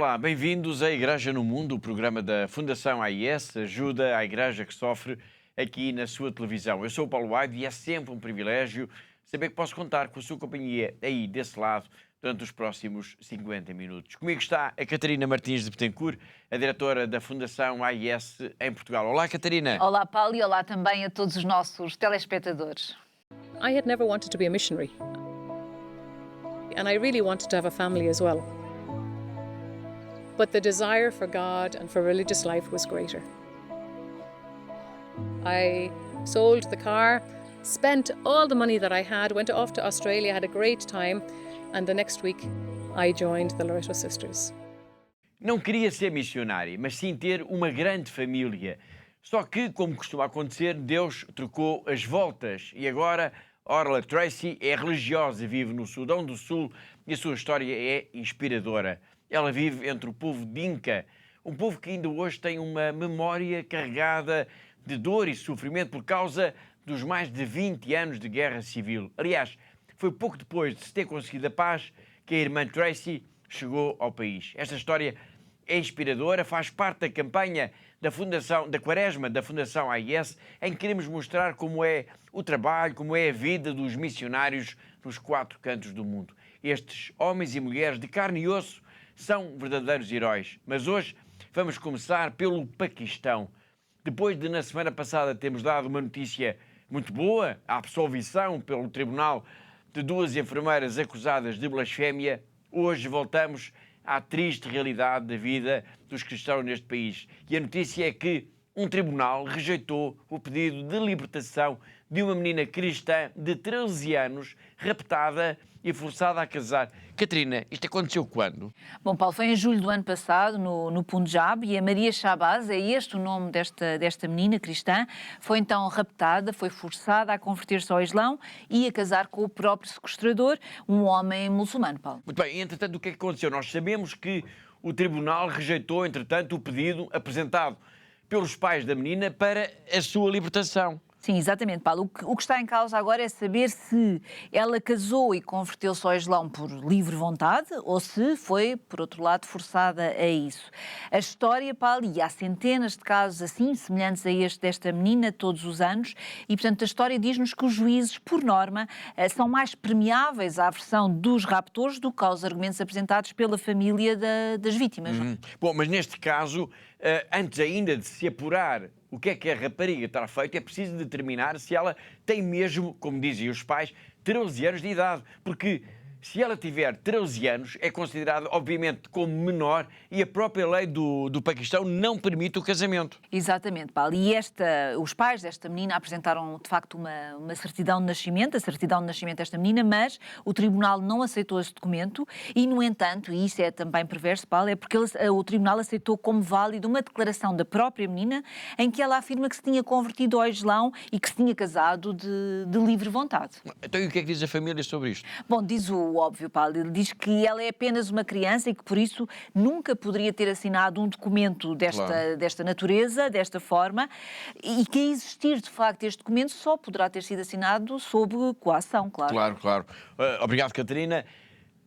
Olá, bem-vindos à Igreja no Mundo, o programa da Fundação AIS, ajuda à Igreja que sofre aqui na sua televisão. Eu sou o Paulo Aide e é sempre um privilégio saber que posso contar com a sua companhia aí desse lado durante os próximos 50 minutos. Comigo está a Catarina Martins de Betancourt, a diretora da Fundação AIS em Portugal. Olá, Catarina. Olá, Paulo, e olá também a todos os nossos telespectadores. I had never wanted to be a missionary, and I really wanted to have a family as well. But the desire for God and for religious life was greater. I sold the car, spent all the money that I had, went off to Australia, had a great time, and the next week I joined the Loreto Sisters. Não queria ser missionária, mas sim ter uma grande família. Só que, como costuma acontecer, Deus trocou as voltas e agora Orla Tracy é religiosa, vive no Sudão do Sul e a sua história é inspiradora. Ela vive entre o povo Dinka, um povo que ainda hoje tem uma memória carregada de dor e sofrimento por causa dos mais de 20 anos de guerra civil. Aliás, foi pouco depois de se ter conseguido a paz que a irmã Tracy chegou ao país. Esta história é inspiradora, faz parte da campanha da Quaresma da Fundação AIS, em que queremos mostrar como é o trabalho, como é a vida dos missionários nos 4 cantos do mundo. Estes homens e mulheres de carne e osso são verdadeiros heróis. Mas hoje vamos começar pelo Paquistão. Depois de, na semana passada, termos dado uma notícia muito boa, a absolvição pelo tribunal de 2 enfermeiras acusadas de blasfémia, hoje voltamos à triste realidade da vida dos cristãos neste país. E a notícia é que um tribunal rejeitou o pedido de libertação de uma menina cristã de 13 anos, raptada e forçada a casar. Catarina, isto aconteceu quando? Bom, Paulo, foi em julho do ano passado, no Punjab, e a Maria Shabaz, é este o nome desta menina cristã, foi então raptada, foi forçada a converter-se ao Islão e a casar com o próprio sequestrador, um homem muçulmano, Paulo. Muito bem, e entretanto o que é que aconteceu? Nós sabemos que o tribunal rejeitou, entretanto, o pedido apresentado pelos pais da menina para a sua libertação. Sim, exatamente, Paulo. O que está em causa agora é saber se ela casou e converteu-se ao Islão por livre vontade ou se foi, por outro lado, forçada a isso. A história, Paulo, e há centenas de casos assim, semelhantes a este desta menina, todos os anos, e, portanto, a história diz-nos que os juízes, por norma, são mais permeáveis à versão dos raptores do que aos argumentos apresentados pela família das vítimas. Bom, mas neste caso, antes ainda de se apurar o que a rapariga terá feito, é preciso determinar se ela tem mesmo, como dizem os pais, 13 anos de idade. Porque se ela tiver 13 anos, é considerada, obviamente, como menor e a própria lei do Paquistão não permite o casamento. Exatamente, Paulo. E os pais desta menina apresentaram, de facto, uma certidão de nascimento, a certidão de nascimento desta menina, mas o tribunal não aceitou esse documento e, no entanto, e isso é também perverso, Paulo, é porque o tribunal aceitou como válido uma declaração da própria menina em que ela afirma que se tinha convertido ao Islão e que se tinha casado de livre vontade. Então, e o que é que diz a família sobre isto? Bom, diz o óbvio, Paulo. Ele diz que ela é apenas uma criança e que, por isso, nunca poderia ter assinado um documento desta natureza, desta forma, e que a existir, de facto, este documento só poderá ter sido assinado sob coação, claro. Claro. Obrigado, Catarina.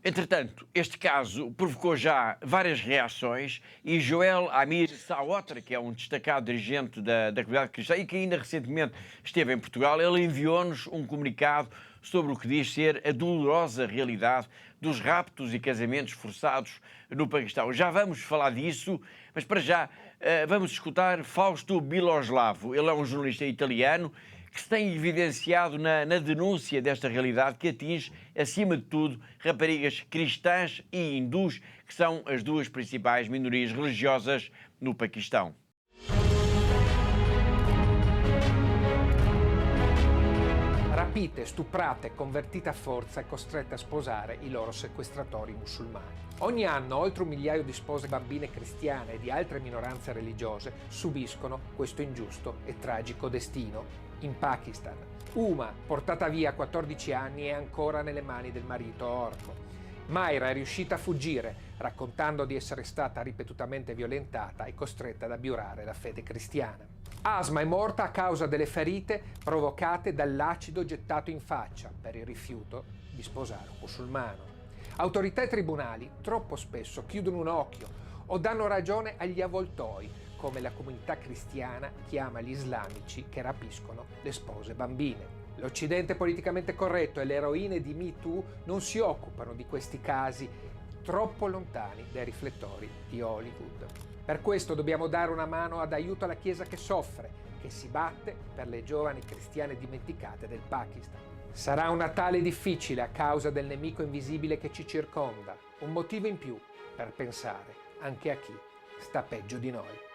Entretanto, este caso provocou já várias reações e Joel Amir Saotra, que é um destacado dirigente da comunidade cristã e que ainda recentemente esteve em Portugal, ele enviou-nos um comunicado sobre o que diz ser a dolorosa realidade dos raptos e casamentos forçados no Paquistão. Já vamos falar disso, mas para já vamos escutar Fausto Biloslavo. Ele é um jornalista italiano que se tem evidenciado na denúncia desta realidade que atinge, acima de tudo, raparigas cristãs e hindus, que são as 2 principais minorias religiosas no Paquistão. Rapite, stuprate, convertite a forza e costrette a sposare i loro sequestratori musulmani. Ogni anno oltre 1 migliaio di spose bambine cristiane e di altre minoranze religiose subiscono questo ingiusto e tragico destino in Pakistan. Uma, portata via a 14 anni, è ancora nelle mani del marito orco. Mayra è riuscita a fuggire, raccontando di essere stata ripetutamente violentata e costretta ad abiurare la fede cristiana. Asma è morta a causa delle ferite provocate dall'acido gettato in faccia per il rifiuto di sposare un musulmano. Autorità e tribunali troppo spesso chiudono un occhio o danno ragione agli avvoltoi, come la comunità cristiana chiama gli islamici che rapiscono le spose bambine. L'Occidente politicamente corretto e le eroine di Me Too non si occupano di questi casi troppo lontani dai riflettori di Hollywood. Per questo dobbiamo dare una mano ad aiuto alla Chiesa che soffre, che si batte per le giovani cristiane dimenticate del Pakistan. Sarà un Natale difficile a causa del nemico invisibile che ci circonda, un motivo in più per pensare anche a chi sta peggio di noi.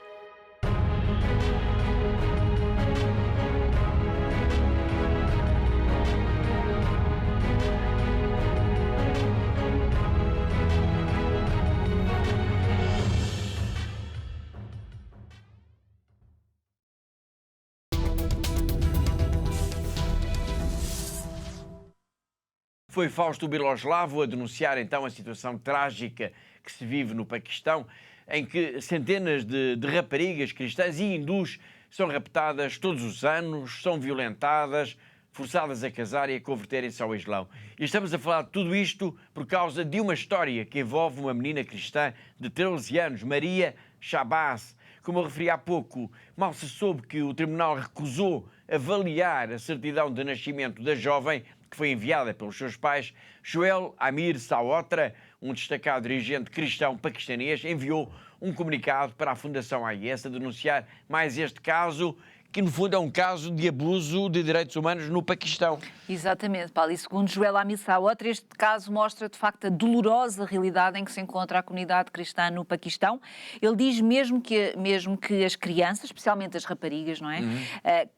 Foi Fausto Biloslavo a denunciar então a situação trágica que se vive no Paquistão, em que centenas de raparigas cristãs e hindus são raptadas todos os anos, são violentadas, forçadas a casar e a converterem-se ao Islão. E estamos a falar de tudo isto por causa de uma história que envolve uma menina cristã de 13 anos, Maria Shabazz. Como eu referi há pouco, mal se soube que o tribunal recusou avaliar a certidão de nascimento da jovem, que foi enviada pelos seus pais, Joel Amir Saotra, um destacado dirigente cristão paquistanês, enviou um comunicado para a Fundação AIS a denunciar mais este caso, que no fundo é um caso de abuso de direitos humanos no Paquistão. Exatamente, Paulo. E segundo Joel Amir Saotra, este caso mostra de facto a dolorosa realidade em que se encontra a comunidade cristã no Paquistão. Ele diz mesmo que as crianças, especialmente as raparigas, não é?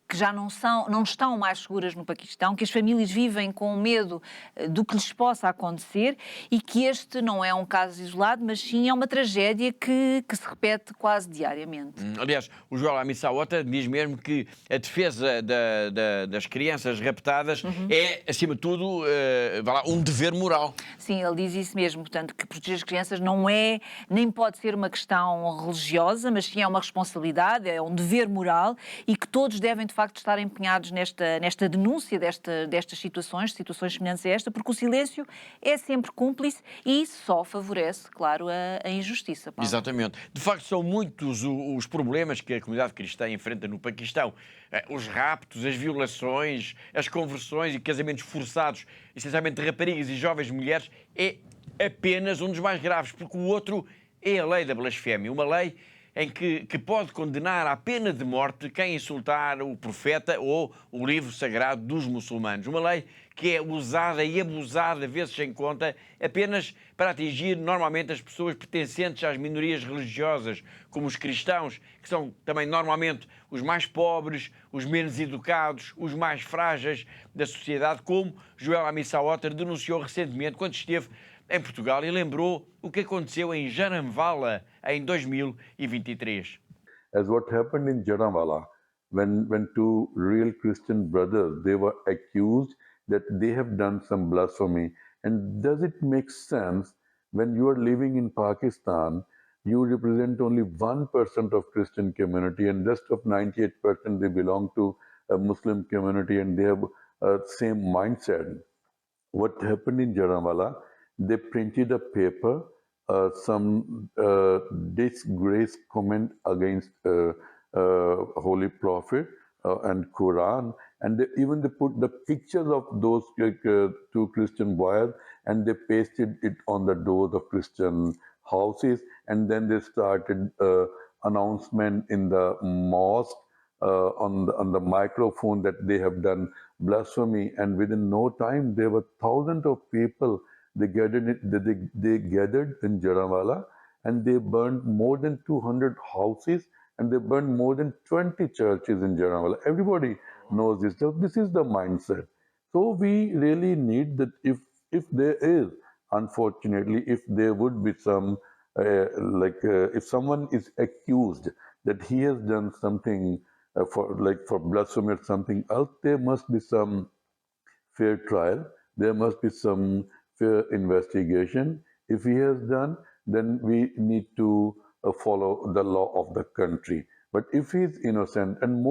Que já não estão mais seguras no Paquistão, que as famílias vivem com medo do que lhes possa acontecer e que este não é um caso isolado, mas sim é uma tragédia que se repete quase diariamente. Aliás, o Joel Amir Saotra diz mesmo que a defesa das crianças raptadas é, acima de tudo, um dever moral. Sim, ele diz isso mesmo, portanto, que proteger as crianças não é, nem pode ser uma questão religiosa, mas sim é uma responsabilidade, é um dever moral e que todos devem, de facto, estar empenhados nesta denúncia destas situações semelhantes a esta, porque o silêncio é sempre cúmplice e só favorece, claro, a injustiça. Paulo. Exatamente. De facto, são muitos os problemas que a comunidade cristã enfrenta no Paquistão. Os raptos, as violações, as conversões e casamentos forçados, essencialmente de raparigas e jovens mulheres, é apenas um dos mais graves, porque o outro é a lei da blasfémia, uma lei em que pode condenar à pena de morte quem insultar o profeta ou o livro sagrado dos muçulmanos. Uma lei que é usada e abusada, vezes sem conta, apenas para atingir normalmente as pessoas pertencentes às minorias religiosas, como os cristãos, que são também normalmente os mais pobres, os menos educados, os mais frágeis da sociedade, como Joel Amir Saotra denunciou recentemente quando esteve em Portugal e lembrou o que aconteceu em Jaramvala em 2023. As what happened in Jaramvala, when two real Christian brothers, they were accused that they have done some blasphemy. And does it make sense when you are living in Pakistan, you represent only 1% of Christian community and rest of 98% they belong to a Muslim community and they have same mindset. What happened in Jaramvala, they printed a paper, some disgrace comment against Holy Prophet and Quran, and they put the pictures of those two Christian boys and they pasted it on the doors of Christian houses, and then they started announcement in the mosque on the microphone that they have done blasphemy, and within no time there were thousands of people. They gathered in Jaramvala and they burned more than 200 houses and they burned more than 20 churches in Jaramvala. Everybody knows this. So this is the mindset. So we really need that if there is, unfortunately, if there would be some, if someone is accused that he has done something for blasphemy or something else, there must be some fair trial. There must be some fair investigation. If he has done, then we need to follow the law of the country. But if he is innocent, and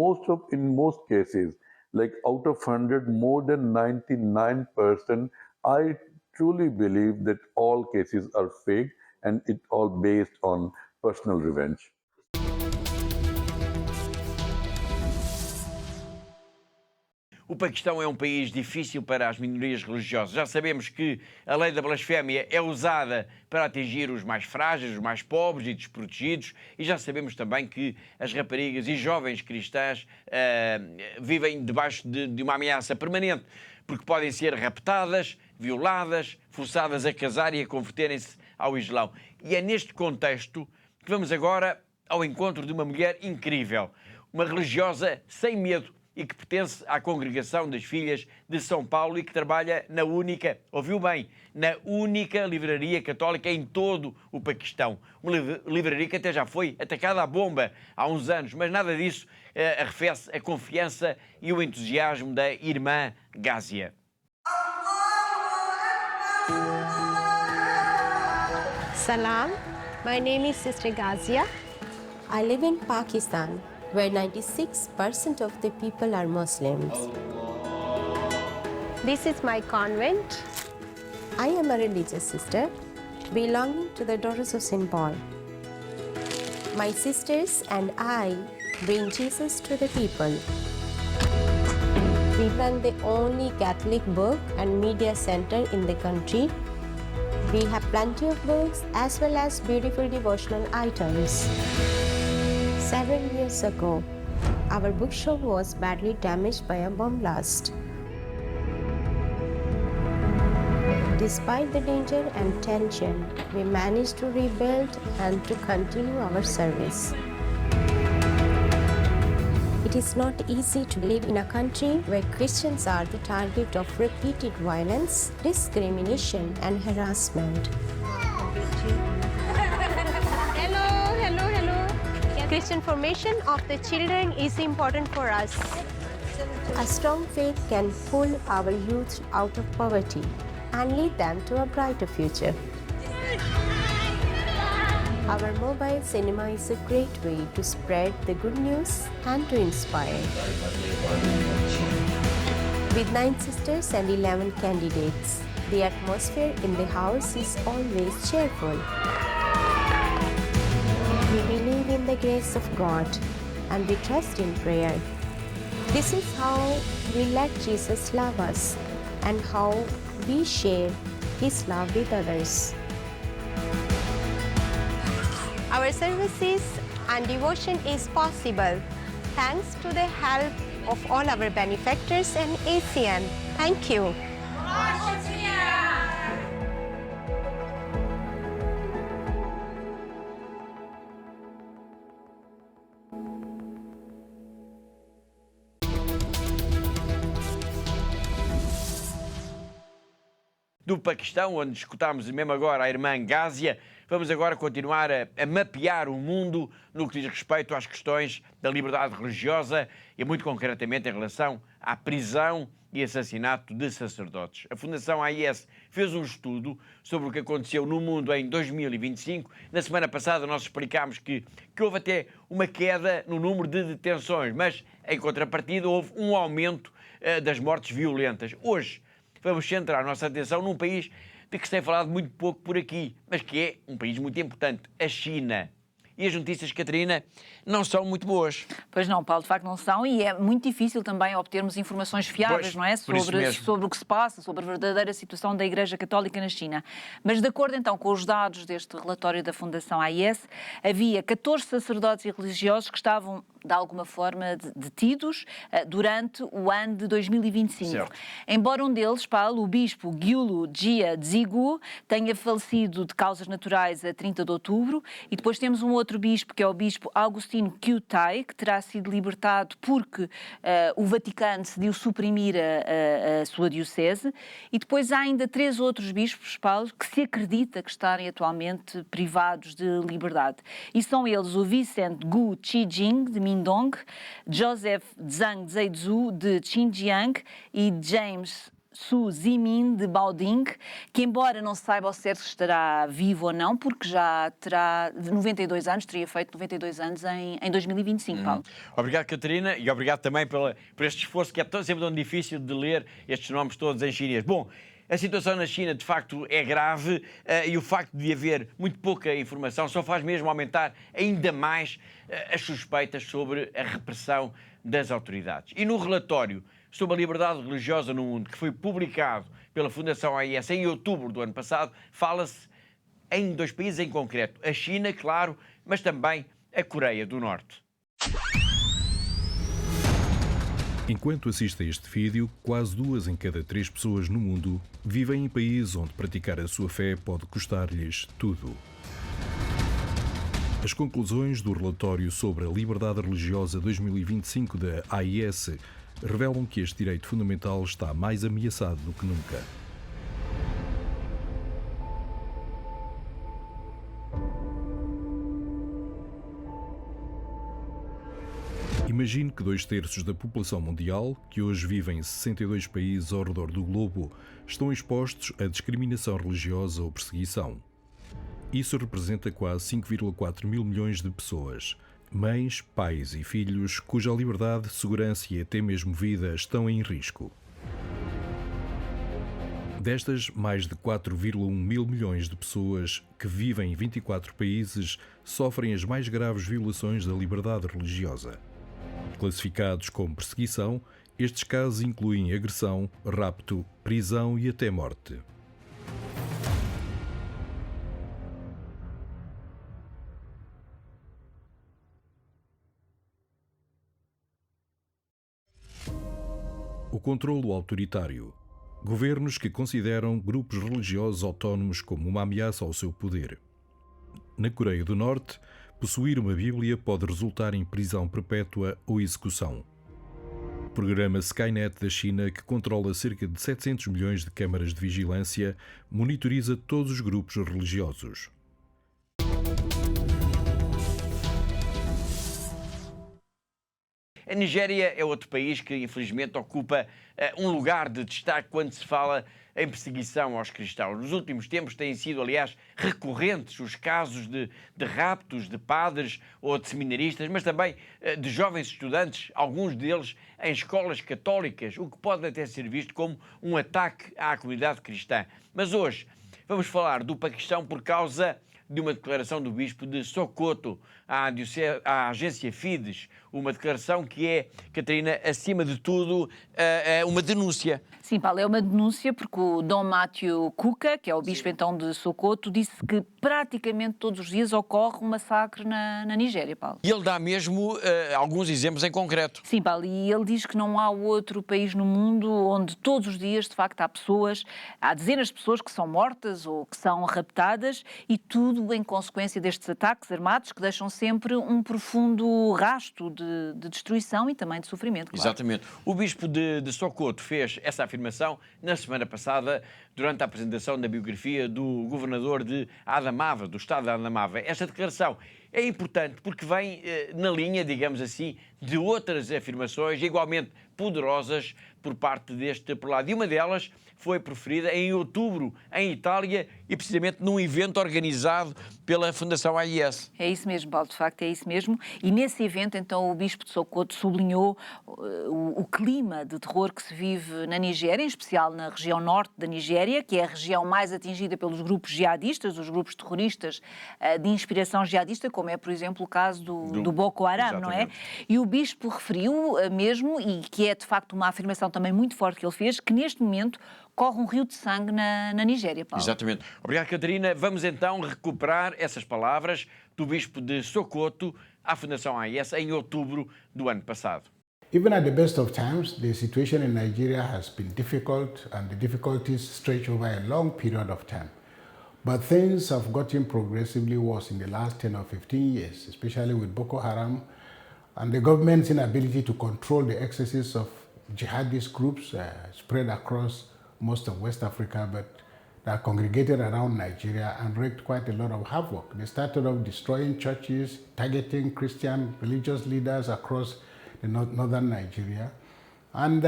in most cases, like out of 100, more than 99%, I truly believe that all cases are fake and it all based on personal revenge. O Paquistão é um país difícil para as minorias religiosas. Já sabemos que a lei da blasfémia é usada para atingir os mais frágeis, os mais pobres e desprotegidos, e já sabemos também que as raparigas e jovens cristãs vivem debaixo de uma ameaça permanente, porque podem ser raptadas, violadas, forçadas a casar e a converterem-se ao Islão. E é neste contexto que vamos agora ao encontro de uma mulher incrível, uma religiosa sem medo, e que pertence à congregação das Filhas de São Paulo e que trabalha na única, ouviu bem, na única livraria católica em todo o Paquistão. Uma livraria que até já foi atacada à bomba há uns anos, mas nada disso arrefece a confiança e o entusiasmo da irmã Gásia. Salam, my name is Sister Ghazia. I live in Pakistan, where 96% of the people are Muslims. This is my convent. I am a religious sister belonging to the Daughters of St. Paul. My sisters and I bring Jesus to the people. We run the only Catholic book and media center in the country. We have plenty of books as well as beautiful devotional items. 7 years ago, our bookshop was badly damaged by a bomb blast. Despite the danger and tension, we managed to rebuild and to continue our service. It is not easy to live in a country where Christians are the target of repeated violence, discrimination, and harassment. Christian formation of the children is important for us. A strong faith can pull our youth out of poverty and lead them to a brighter future. Our mobile cinema is a great way to spread the good news and to inspire. With 9 sisters and 11 candidates, the atmosphere in the house is always cheerful. We believe in the grace of God and we trust in prayer. This is how we let Jesus love us and how we share His love with others. Our services and devotion is possible thanks to the help of all our benefactors and ASEAN. Thank you. Do Paquistão, onde escutámos mesmo agora a irmã Gásia, vamos agora continuar a mapear o mundo no que diz respeito às questões da liberdade religiosa e muito concretamente em relação à prisão e assassinato de sacerdotes. A Fundação AIS fez um estudo sobre o que aconteceu no mundo em 2025. Na semana passada nós explicámos que houve até uma queda no número de detenções, mas em contrapartida houve um aumento das mortes violentas. Hoje vamos centrar a nossa atenção num país de que se tem falado muito pouco por aqui, mas que é um país muito importante, a China. E as notícias, Catarina, não são muito boas. Pois não, Paulo, de facto não são, e é muito difícil também obtermos informações fiáveis, Pois, não é? Sobre o que se passa, sobre a verdadeira situação da Igreja Católica na China. Mas de acordo então com os dados deste relatório da Fundação AIS, havia 14 sacerdotes e religiosos que estavam de alguma forma detidos durante o ano de 2025. Certo. Embora um deles, Paulo, o bispo Gyulu Jia Zigu, tenha falecido de causas naturais a 30 de outubro, e depois temos um outro bispo, que é o bispo Agostinho Kyutai, que terá sido libertado porque o Vaticano decidiu suprimir a sua diocese, e depois há ainda 3 outros bispos, Paulo, que se acredita que estarem atualmente privados de liberdade. E são eles o Vicent Gu Qijing, de Mindong, Joseph Zhang Zaizu, de Xinjiang, e James Su Zimin, de Baoding, que embora não se saiba ao certo se estará vivo ou não, porque já terá 92 anos, teria feito 92 anos em 2025, Paulo. Obrigado, Catarina, e obrigado também por este esforço que é sempre tão difícil de ler estes nomes todos em chinês. Bom, A situação na China, de facto, é grave e o facto de haver muito pouca informação só faz mesmo aumentar ainda mais as suspeitas sobre a repressão das autoridades. E no relatório sobre a liberdade religiosa no mundo, que foi publicado pela Fundação AIS em outubro do ano passado, fala-se em 2 países em concreto, a China, claro, mas também a Coreia do Norte. Enquanto assiste a este vídeo, quase 2 em cada 3 pessoas no mundo vivem em países onde praticar a sua fé pode custar-lhes tudo. As conclusões do relatório sobre a liberdade religiosa 2025 da AIS revelam que este direito fundamental está mais ameaçado do que nunca. Imagine que 2/3 da população mundial, que hoje vive em 62 países ao redor do globo, estão expostos a discriminação religiosa ou perseguição. Isso representa quase 5,4 mil milhões de pessoas, mães, pais e filhos cuja liberdade, segurança e até mesmo vida estão em risco. Destas, mais de 4,1 mil milhões de pessoas que vivem em 24 países sofrem as mais graves violações da liberdade religiosa. Classificados como perseguição, estes casos incluem agressão, rapto, prisão e até morte. O controlo autoritário. Governos que consideram grupos religiosos autónomos como uma ameaça ao seu poder. Na Coreia do Norte, possuir uma Bíblia pode resultar em prisão perpétua ou execução. O programa Skynet da China, que controla cerca de 700 milhões de câmaras de vigilância, monitoriza todos os grupos religiosos. A Nigéria é outro país que, infelizmente, ocupa um lugar de destaque quando se fala em perseguição aos cristãos. Nos últimos tempos têm sido, aliás, recorrentes os casos de raptos de padres ou de seminaristas, mas também de jovens estudantes, alguns deles em escolas católicas, o que pode até ser visto como um ataque à comunidade cristã. Mas hoje vamos falar do Paquistão por causa de uma declaração do bispo de Sokoto à agência Fides, uma declaração que é, Catarina, acima de tudo, uma denúncia. Sim, Paulo, é uma denúncia porque o Dom Matthew Kuka, que é o bispo então de Sokoto, disse que praticamente todos os dias ocorre um massacre na Nigéria, Paulo. E ele dá mesmo alguns exemplos em concreto. Sim, Paulo, e ele diz que não há outro país no mundo onde todos os dias, de facto, há dezenas de pessoas que são mortas ou que são raptadas, e tudo em consequência destes ataques armados que deixam sempre um profundo rasto de destruição e também de sofrimento. Claro. Exatamente. O bispo de Sokoto fez essa afirmação na semana passada, durante a apresentação da biografia do governador de Adamawa, do estado de Adamawa. Esta declaração é importante porque vem na linha, digamos assim, de outras afirmações igualmente poderosas por parte deste prelado. E uma delas foi proferida em outubro, em Itália, e precisamente num evento organizado pela Fundação AIS. É isso mesmo, Paulo, de facto é isso mesmo. E nesse evento, então, o bispo de Sokoto sublinhou o clima de terror que se vive na Nigéria, em especial na região norte da Nigéria, que é a região mais atingida pelos grupos jihadistas, os grupos terroristas de inspiração jihadista, como é, por exemplo, o caso do Boko Haram, não é? E o bispo referiu mesmo, e que é de facto uma afirmação também muito forte que ele fez, que neste momento corre um rio de sangue na Nigéria, Paulo. Exatamente. Obrigado, Catarina. Vamos então recuperar essas palavras do bispo de Sokoto à Fundação AIS em outubro do ano passado. Even at the best of times, the situation in Nigeria has been difficult and the difficulties stretch over a long period of time. But things have gotten progressively worse in the last 10 or 15 years, especially with Boko Haram and the government's inability to control the excesses of jihadist groups spread across most of West Africa, but that are congregated around Nigeria and wreaked quite a lot of havoc. They started off destroying churches, targeting Christian religious leaders across the northern Nigeria. And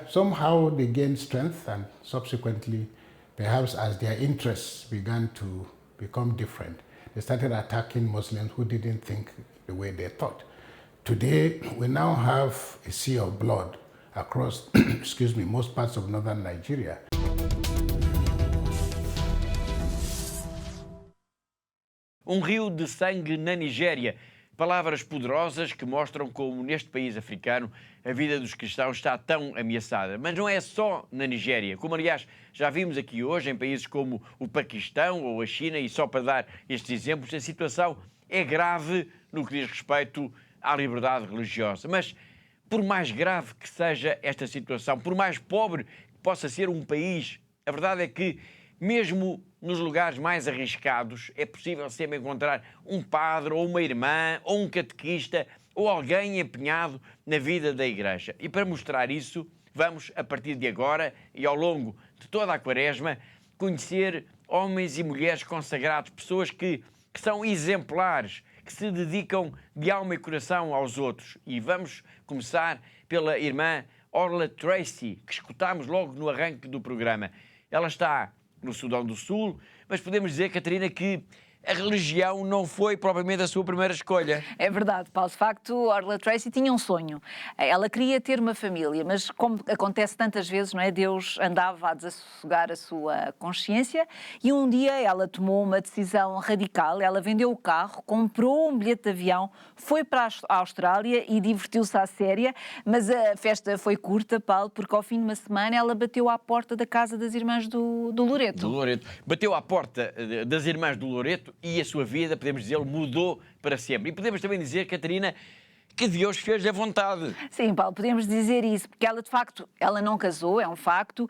somehow they gained strength, and subsequently, perhaps as their interests began to become different, they started attacking Muslims who didn't think the way they thought. Today, we now have a sea of blood across, most parts of northern Nigeria. Um rio de sangue na Nigéria. Palavras poderosas que mostram como neste país africano a vida dos cristãos está tão ameaçada. Mas não é só na Nigéria, como aliás já vimos aqui hoje em países como o Paquistão ou a China, e só para dar estes exemplos, a situação é grave no que diz respeito à liberdade religiosa. Mas por mais grave que seja esta situação, por mais pobre que possa ser um país, a verdade é que mesmo nos lugares mais arriscados, é possível sempre encontrar um padre, ou uma irmã, ou um catequista, ou alguém empenhado na vida da Igreja. E para mostrar isso, vamos, a partir de agora e ao longo de toda a Quaresma, conhecer homens e mulheres consagrados, pessoas que são exemplares, que se dedicam de alma e coração aos outros. E vamos começar pela irmã Orla Tracy, que escutámos logo no arranque do programa. Ela está no Sudão do Sul, mas podemos dizer, Catarina, que a religião não foi propriamente a sua primeira escolha. É verdade, Paulo. De facto, Orla Tracy tinha um sonho. Ela queria ter uma família, mas como acontece tantas vezes, não é? Deus andava a desassossegar a sua consciência e um dia ela tomou uma decisão radical. Ela vendeu o carro, comprou um bilhete de avião, foi para a Austrália e divertiu-se à séria, mas a festa foi curta, Paulo, porque ao fim de uma semana ela bateu à porta da casa das irmãs do Loreto. Bateu à porta das irmãs do Loreto e a sua vida, podemos dizer, mudou para sempre. E podemos também dizer, Catarina, que Deus fez a vontade. Sim, Paulo, podemos dizer isso, porque ela, de facto, ela não casou, é um facto,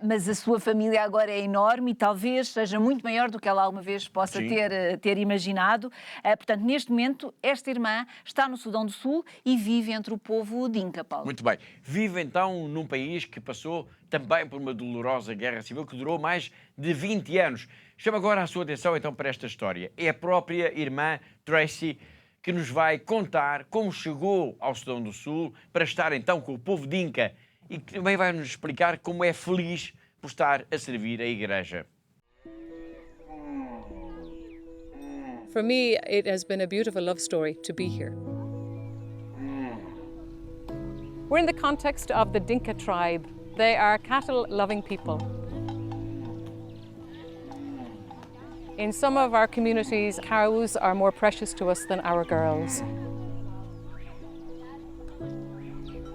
mas a sua família agora é enorme e talvez seja muito maior do que ela alguma vez possa ter imaginado. Portanto, neste momento, esta irmã está no Sudão do Sul e vive entre o povo Dinka, Paulo. Muito bem. Vive, então, num país que passou também por uma dolorosa guerra civil que durou mais de 20 anos. Chamo agora a sua atenção, então, para esta história. É a própria irmã Tracy que nos vai contar como chegou ao Sudão do Sul para estar então com o povo Dinka e que também vai nos explicar como é feliz por estar a servir a Igreja. For me, it has been a beautiful love story to be here. We're in the context of the Dinka tribe. They are cattle-loving people. In some of our communities, cows are more precious to us than our girls.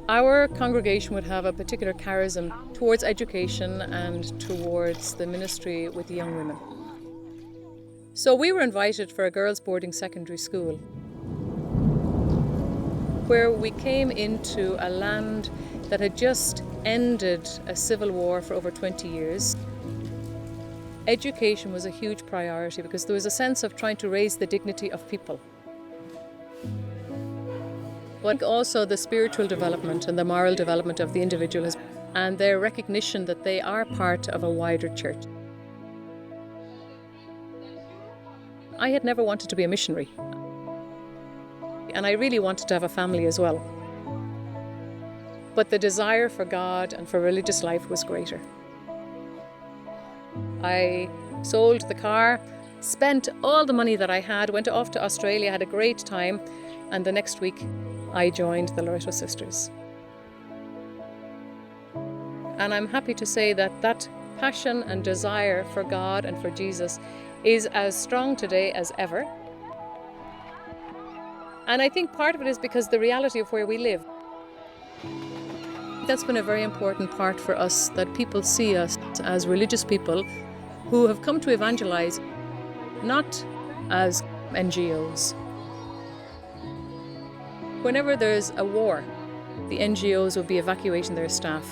Our congregation would have a particular charism towards education and towards the ministry with young women. So we were invited for a girls' boarding secondary school, where we came into a land that had just ended a civil war for over 20 years. Education was a huge priority because there was a sense of trying to raise the dignity of people. But also the spiritual development and the moral development of the individual and their recognition that they are part of a wider church. I had never wanted to be a missionary, and I really wanted to have a family as well. But the desire for God and for religious life was greater. I sold the car, spent all the money that I had, went off to Australia, had a great time, and the next week I joined the Loreto Sisters. And I'm happy to say that that passion and desire for God and for Jesus is as strong today as ever. And I think part of it is because the reality of where we live. That's been a very important part for us, that people see us as religious people who have come to evangelize, not as NGOs. Whenever there's a war, the NGOs will be evacuating their staff.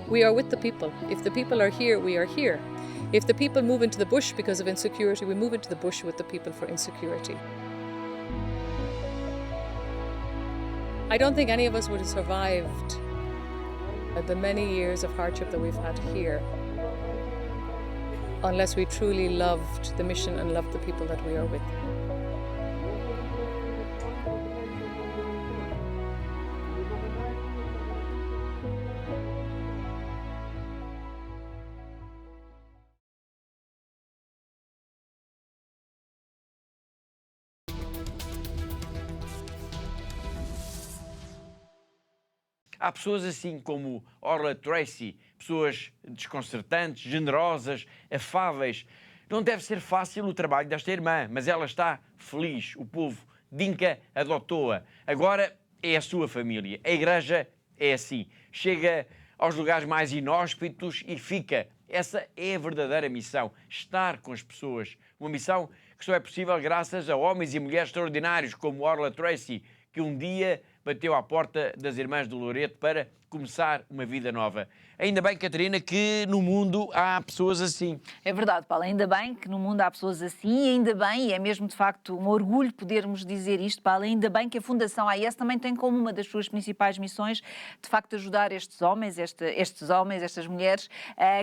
We are with the people. If the people are here, we are here. If the people move into the bush because of insecurity, we move into the bush with the people for insecurity. I don't think any of us would have survived the many years of hardship that we've had here unless we truly loved the mission and loved the people that we are with. Há pessoas assim como Orla Tracy, pessoas desconcertantes, generosas, afáveis, Não deve ser fácil o trabalho desta irmã, mas ela está feliz. O povo Dinka adotou-a. Agora é a sua família. A igreja é assim. Chega aos lugares mais inóspitos e fica. Essa é a verdadeira missão. Estar com as pessoas. Uma missão que só é possível graças a homens e mulheres extraordinários como Orla Tracy, que um dia bateu à porta das Irmãs do Loreto para começar uma vida nova. Ainda bem, Catarina, que no mundo há pessoas assim. É verdade, Paulo, ainda bem que no mundo há pessoas assim, e ainda bem, e é mesmo de facto um orgulho podermos dizer isto, Paulo, ainda bem que a Fundação AIS também tem como uma das suas principais missões, de facto, ajudar estes homens, estas mulheres,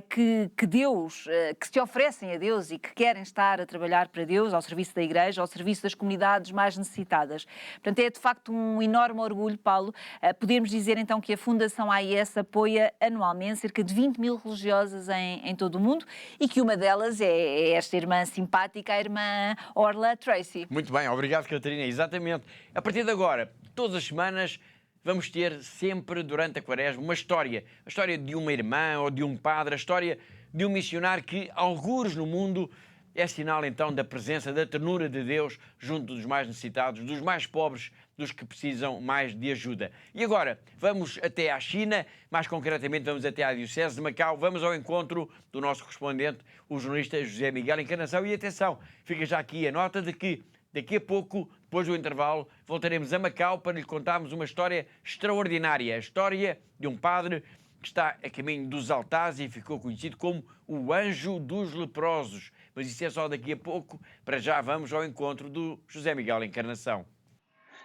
que Deus, que se oferecem a Deus e que querem estar a trabalhar para Deus, ao serviço da Igreja, ao serviço das comunidades mais necessitadas. Portanto, é de facto um enorme orgulho, Paulo, podermos dizer então que a Fundação AIS apoia anualmente cerca de 20 mil religiosas em todo o mundo e que uma delas é esta irmã simpática, a irmã Orla Tracy. Muito bem, obrigado, Catarina. Exatamente. A partir de agora, todas as semanas, vamos ter sempre, durante a Quaresma, uma história. A história de uma irmã ou de um padre, a história de um missionário que, algures no mundo, é sinal então da presença, da ternura de Deus junto dos mais necessitados, dos mais pobres, dos que precisam mais de ajuda. E agora, vamos até à China, mais concretamente vamos até à Diocese de Macau, vamos ao encontro do nosso correspondente, o jornalista José Miguel Encarnação. E atenção, fica já aqui a nota de que daqui a pouco, depois do intervalo, voltaremos a Macau para lhe contarmos uma história extraordinária, a história de um padre que está a caminho dos altares e ficou conhecido como o Anjo dos Leprosos. Mas isso é só daqui a pouco. Para já vamos ao encontro do José Miguel Encarnação.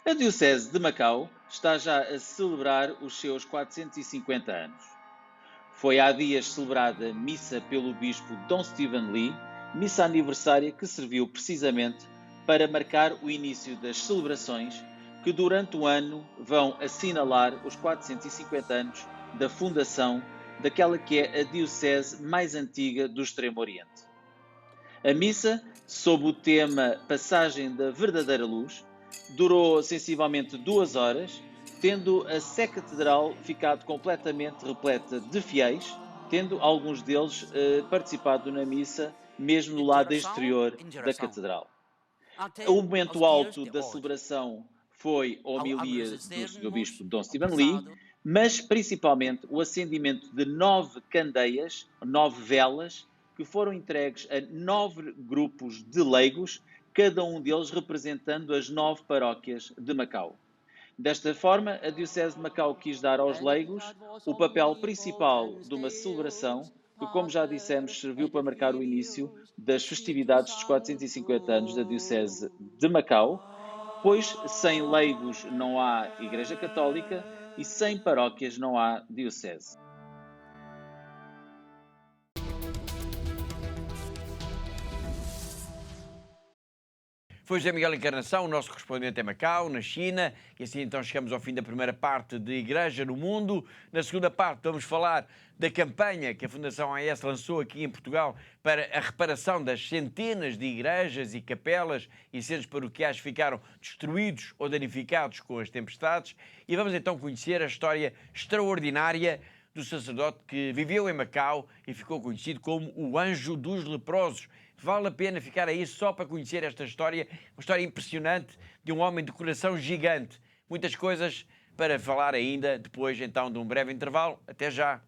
A Diocese de Macau está já a celebrar os seus 450 anos. Foi há dias celebrada missa pelo Bispo Dom Stephen Lee, missa aniversária que serviu precisamente para marcar o início das celebrações que durante o ano vão assinalar os 450 anos da fundação daquela que é a Diocese mais antiga do Extremo Oriente. A missa, sob o tema Passagem da Verdadeira Luz, durou sensivelmente 2 horas, tendo a Sé Catedral ficado completamente repleta de fiéis, tendo alguns deles participado na missa, mesmo no lado exterior da Catedral. O momento alto da celebração foi a homilia do Sr. Bispo Dom Stephen Lee, mas principalmente o acendimento de 9 candeias, 9 velas, que foram entregues a 9 grupos de leigos, cada um deles representando as 9 paróquias de Macau. Desta forma, a Diocese de Macau quis dar aos leigos o papel principal de uma celebração que, como já dissemos, serviu para marcar o início das festividades dos 450 anos da Diocese de Macau, pois sem leigos não há Igreja Católica e sem paróquias não há Diocese. Foi José Miguel Encarnação, o nosso correspondente em Macau, na China, e assim então chegamos ao fim da primeira parte de Igreja no Mundo. Na segunda parte vamos falar da campanha que a Fundação AIS lançou aqui em Portugal para a reparação das centenas de igrejas e capelas e centros paroquiais que ficaram destruídos ou danificados com as tempestades. E vamos então conhecer a história extraordinária do sacerdote que viveu em Macau e ficou conhecido como o Anjo dos Leprosos. Vale a pena ficar aí só para conhecer esta história, uma história impressionante de um homem de coração gigante. Muitas coisas para falar ainda, depois então de um breve intervalo. Até já!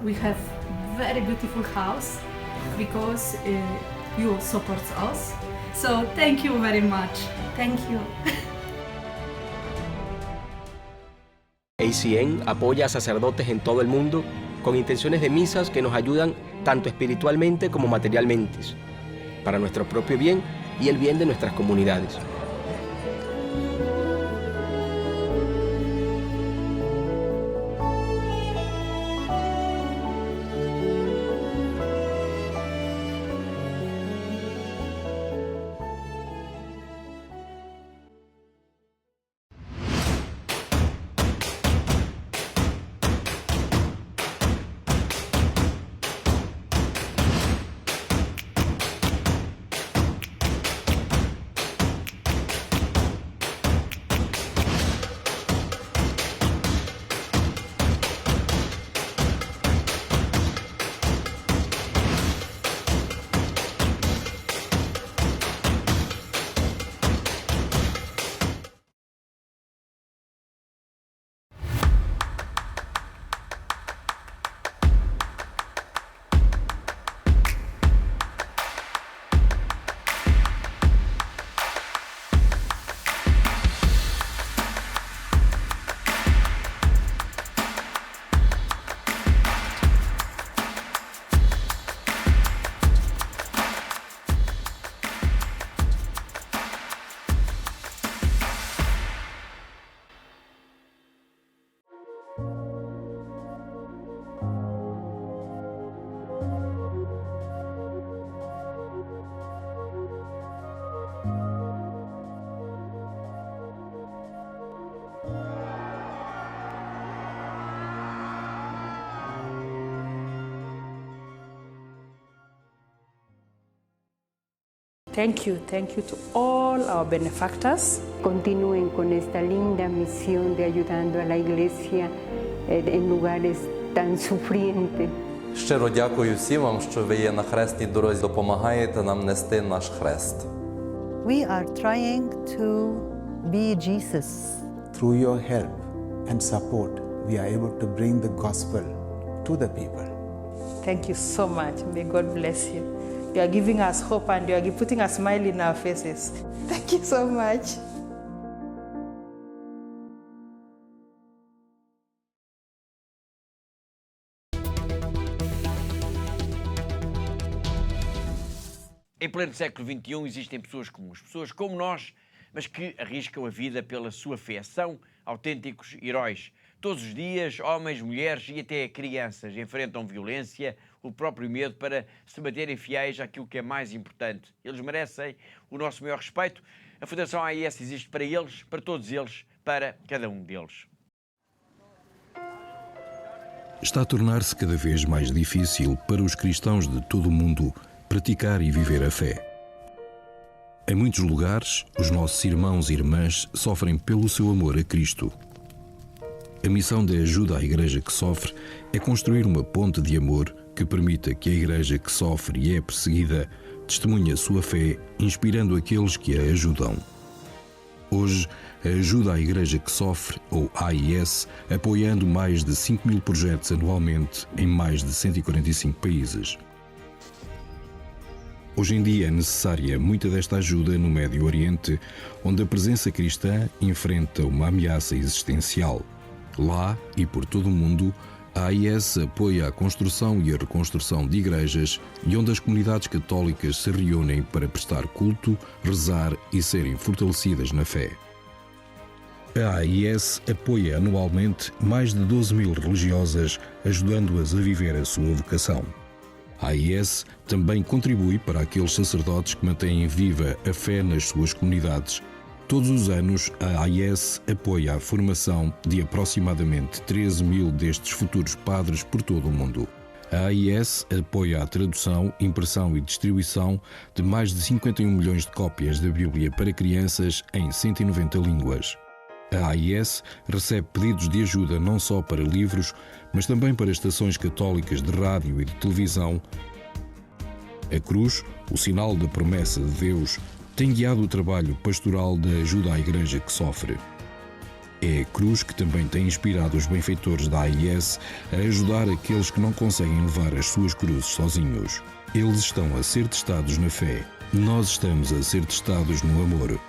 We have very beautiful house because you support us. So thank you very much. Thank you. ACN apoya a sacerdotes en todo el mundo con intenciones de misas que nos ayudan tanto espiritualmente como materialmente, para nuestro propio bien y el bien de nuestras comunidades. Thank you to all our benefactors. Continúen con esta linda misión de ayudando a la Iglesia en lugares tan sufrientes. Щиро дякую всім вам, що ви є на хресній дорозі, допомагаєте нам нести наш хрест. We are trying to be Jesus. Through your help and support, we are able to bring the gospel to the people. Thank you so much. May God bless you. You are giving us hope and you are putting a smile in our faces. Thank you so much. Em pleno século XXI existem pessoas comuns, pessoas como nós, mas que arriscam a vida pela sua fé. São autênticos heróis. Todos os dias, homens, mulheres e até crianças enfrentam violência, o próprio medo para se manterem fiéis àquilo que é mais importante. Eles merecem o nosso maior respeito. A Fundação AIS existe para eles, para todos eles, para cada um deles. Está a tornar-se cada vez mais difícil para os cristãos de todo o mundo praticar e viver a fé. Em muitos lugares, os nossos irmãos e irmãs sofrem pelo seu amor a Cristo. A missão de ajuda à Igreja que sofre é construir uma ponte de amor que permita que a Igreja que sofre e é perseguida testemunhe a sua fé, inspirando aqueles que a ajudam. Hoje, a ajuda à Igreja que sofre, ou AIS, apoiando mais de 5.000 projetos anualmente em mais de 145 países. Hoje em dia é necessária muita desta ajuda no Médio Oriente, onde a presença cristã enfrenta uma ameaça existencial. Lá e por todo o mundo, a AIS apoia a construção e a reconstrução de igrejas e onde as comunidades católicas se reúnem para prestar culto, rezar e serem fortalecidas na fé. A AIS apoia anualmente mais de 12.000 religiosas, ajudando-as a viver a sua vocação. A AIS também contribui para aqueles sacerdotes que mantêm viva a fé nas suas comunidades. Todos os anos, a AIS apoia a formação de aproximadamente 13.000 destes futuros padres por todo o mundo. A AIS apoia a tradução, impressão e distribuição de mais de 51 milhões de cópias da Bíblia para crianças em 190 línguas. A AIS recebe pedidos de ajuda não só para livros, mas também para estações católicas de rádio e de televisão. A cruz, o sinal da promessa de Deus, tem guiado o trabalho pastoral de ajuda à Igreja que sofre. É a cruz que também tem inspirado os benfeitores da AIS a ajudar aqueles que não conseguem levar as suas cruzes sozinhos. Eles estão a ser testados na fé. Nós estamos a ser testados no amor.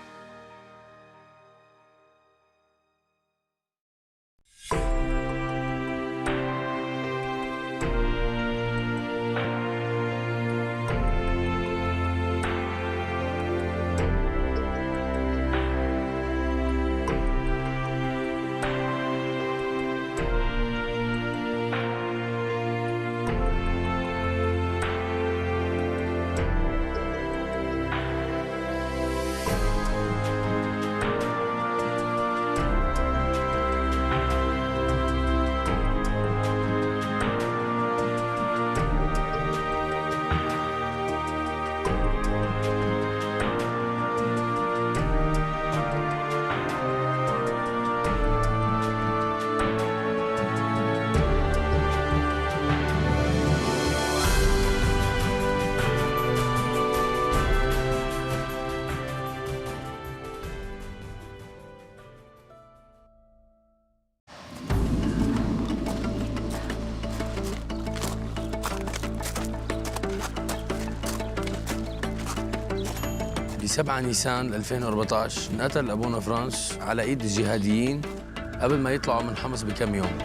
ب7 نيسان 2014 انقتل أبونا فرانس على إيد الجهاديين قبل ما يطلعوا من حمص بكم يوم.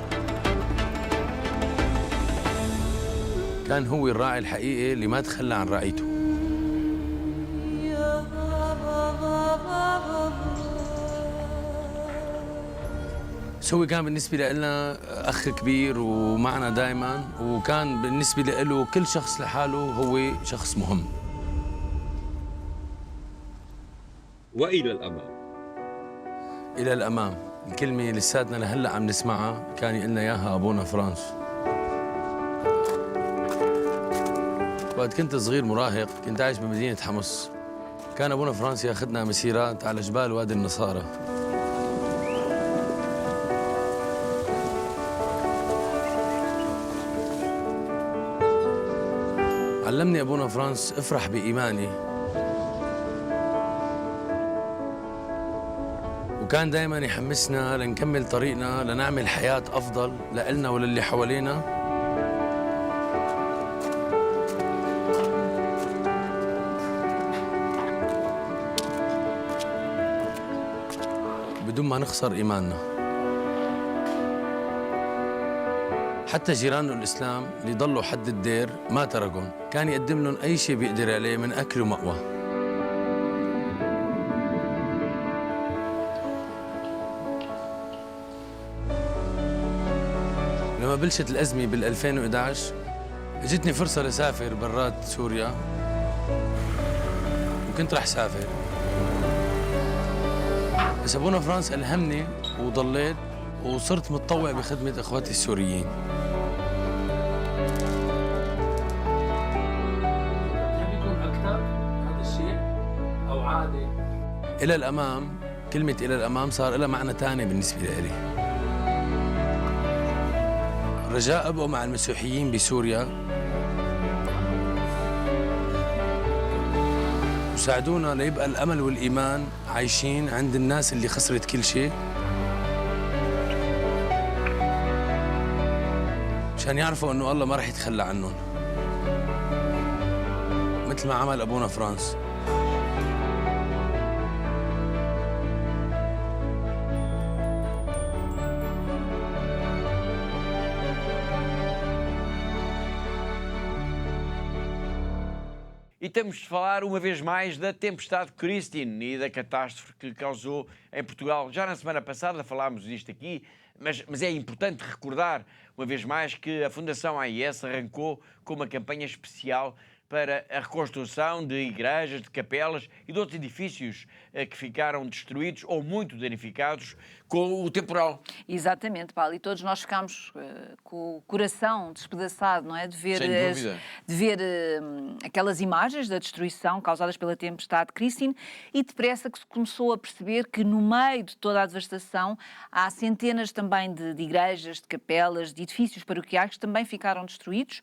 كان هو الراعي الحقيقي اللي ما تخلى عن رعيته. هو كان بالنسبة لنا أخ كبير ومعنا دائما، وكان بالنسبة له كل شخص لحاله هو شخص مهم. وإلى الأمام. إلى الأمام، الكلمة لساتنا لهلا عم نسمعها كان يقلنا إياها أبونا فرانس. وقت كنت صغير مراهق كنت عايش بمدينة حمص، كان أبونا فرانس ياخذنا مسيرات على جبال وادي النصارى. علمني أبونا فرانس افرح بإيماني، وكان دائما يحمسنا لنكمل طريقنا لنعمل حياة أفضل لإلنا وللي حوالينا. بدون ما نخسر إيماننا. حتى جيرانه الإسلام اللي ضلوا حد الدير ما تركهم، كان يقدم لهم أي شيء بيقدر عليه من أكل ومأوى. لما بلشت الأزمة بال2011 اجتني فرصة لسافر برات سوريا، وكنت رح سافر، بس أبونا فرانس ألهمني وضليت وصرت متطوع بخدمة إخواتي السوريين. إلى الأمام، كلمة إلى الأمام صار لها معنى تاني بالنسبة لي. رجاء أبقوا مع المسيحيين بسوريا وساعدونا ليبقى الأمل والإيمان عايشين عند الناس اللي خسرت كل شيء، عشان يعرفوا إنه الله ما رح يتخلى عنهم مثل ما عمل أبونا فرانس. E temos de falar uma vez mais da tempestade Christine e da catástrofe que causou em Portugal. Já na semana passada falámos disto aqui, mas é importante recordar uma vez mais que a Fundação AIS arrancou com uma campanha especial para a reconstrução de igrejas, de capelas e de outros edifícios que ficaram destruídos ou muito danificados com o temporal. Exatamente, Paulo, e todos nós ficámos com o coração despedaçado, não é? De ver, aquelas imagens da destruição causadas pela tempestade Christine, e depressa que se começou a perceber que no meio de toda a devastação há centenas também de igrejas, de capelas, de edifícios paroquiais que também ficaram destruídos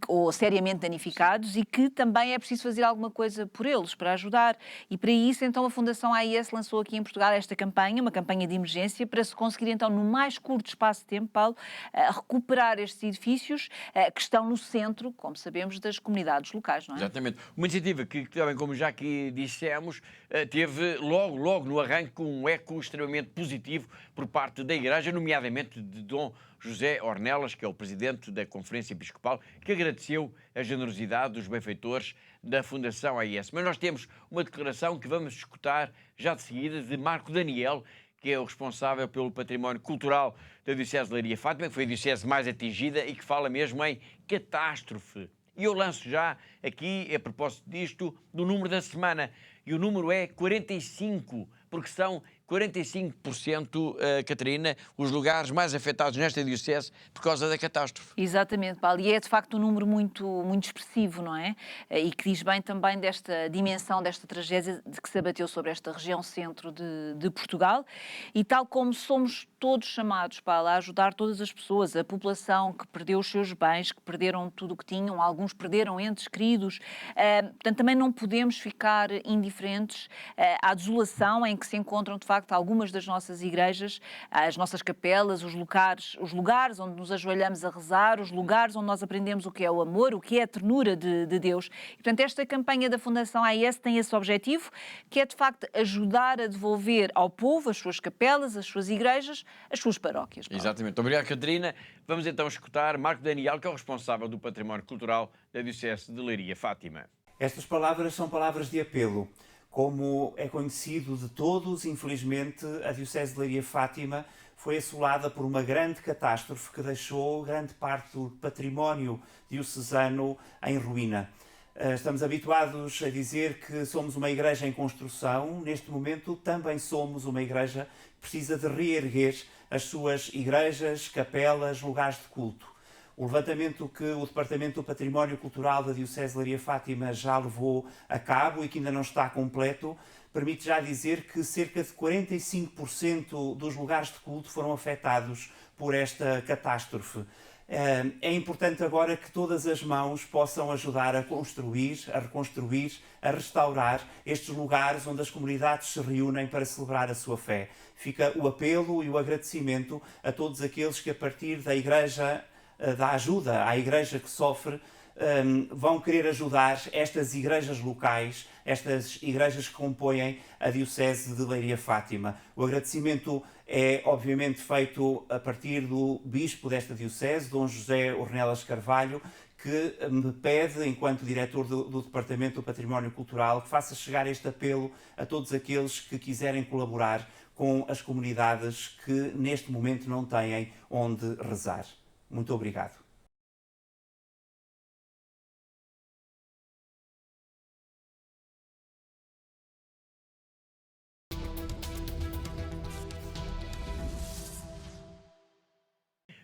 ou seriamente danificados, e que também é preciso fazer alguma coisa por eles, para ajudar. E para isso, então, a Fundação AIS lançou aqui em Portugal esta campanha, uma campanha de emergência, para se conseguir, então, no mais curto espaço de tempo, Paulo, recuperar estes edifícios que estão no centro, como sabemos, das comunidades locais, não é? Exatamente. Uma iniciativa que, também, como já aqui dissemos, teve logo no arranque um eco extremamente positivo por parte da Igreja, nomeadamente de Dom José Ornelas, que é o presidente da Conferência Episcopal, que agradeceu a generosidade dos benfeitores da Fundação AIS. Mas nós temos uma declaração que vamos escutar já de seguida de Marco Daniel, que é o responsável pelo património cultural da Diocese de Leiria Fátima, que foi a diocese mais atingida e que fala mesmo em catástrofe. E eu lanço já aqui, a propósito disto, do número da semana. E o número é 45, porque são 45%, Catarina, os lugares mais afetados nesta diocese por causa da catástrofe. Exatamente, Paulo, e é de facto um número muito expressivo, não é? E que diz bem também desta dimensão, desta tragédia de que se abateu sobre esta região centro de Portugal, e tal como somos todos chamados, Paulo, a ajudar todas as pessoas, a população que perdeu os seus bens, que perderam tudo o que tinham, alguns perderam entes queridos, portanto também não podemos ficar indiferentes à desolação em que se encontram de facto algumas das nossas igrejas, as nossas capelas, os lugares onde nos ajoelhamos a rezar, os lugares onde nós aprendemos o que é o amor, o que é a ternura de Deus. E, portanto, esta campanha da Fundação AIS tem esse objetivo, que é de facto ajudar a devolver ao povo as suas capelas, as suas igrejas, as suas paróquias. Paulo. Exatamente. Obrigado, Catarina. Vamos então escutar Marco Daniel, que é o responsável do património cultural da Diocese de Leiria Fátima. Estas palavras são palavras de apelo. Como é conhecido de todos, infelizmente, a Diocese de Leiria Fátima foi assolada por uma grande catástrofe que deixou grande parte do património diocesano em ruína. Estamos habituados a dizer que somos uma igreja em construção. Neste momento também somos uma igreja que precisa de reerguer as suas igrejas, capelas, lugares de culto. O levantamento que o Departamento do Património Cultural da Diocese de Leiria Fátima já levou a cabo e que ainda não está completo, permite já dizer que cerca de 45% dos lugares de culto foram afetados por esta catástrofe. É importante agora que todas as mãos possam ajudar a construir, a reconstruir, a restaurar estes lugares onde as comunidades se reúnem para celebrar a sua fé. Fica o apelo e o agradecimento a todos aqueles que, a partir da Igreja, da ajuda à Igreja que sofre, vão querer ajudar estas igrejas locais, estas igrejas que compõem a Diocese de Leiria Fátima. O agradecimento é obviamente feito a partir do Bispo desta Diocese, Dom José Ornelas Carvalho, que me pede, enquanto diretor do Departamento do Património Cultural, que faça chegar este apelo a todos aqueles que quiserem colaborar com as comunidades que neste momento não têm onde rezar. Muito obrigado.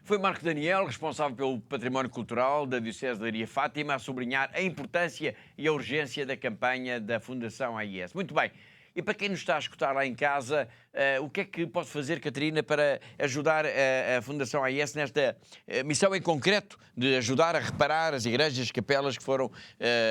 Foi Marco Daniel, responsável pelo património cultural da Diocese de Leiria Fátima, a sublinhar a importância e a urgência da campanha da Fundação AIS. Muito bem. E para quem nos está a escutar lá em casa, o que é que pode fazer, Catarina, para ajudar a Fundação AIS nesta missão em concreto de ajudar a reparar as igrejas, as capelas que foram